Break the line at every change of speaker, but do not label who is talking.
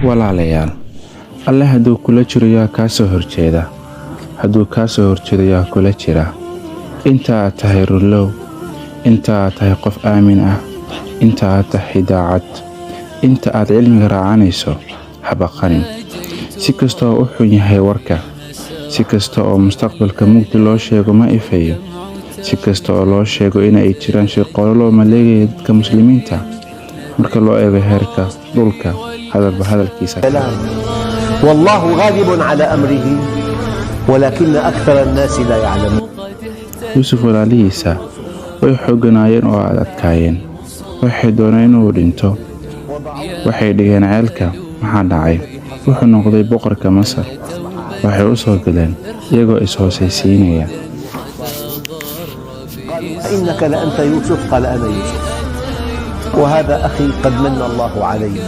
walaalayaal, alle hadduu kula jiro yaa kaa soo horjeeda, hadduu kaa soo horjeedo yaa kula jira. Inta aad tahay runlow, inta aad tahay qof aamin ah, inta aad tahay daacad, inta aad cilmiga raacanayso, ha baqanin. Si kasta oo u xun yahay warka, si kasta oo mustaqbalka mugdi loo sheego ma ifayo, si kasta oo loo sheego in ay jiraan shirqoolo loo maleegaya dadka muslimiinta, marka loo eego heerka dhulka hadalba hadalkiisa.
والله غالب على أمره ولكن أكثر الناس لا يعلمون.
yuusuf walaalihiisa way xooganaayeen oo adkaayeen, waxay dooneen inuu dhinto, waxay dhigeen ceelka. maxaa dhacay? wuxuu noqday boqorka Masar. waxay u soo galeen iyagoo is-hoosaysiinaya.
إنك لأنت يوسف؟ قال أنا يوسف وهذا أخي قد من الله علينا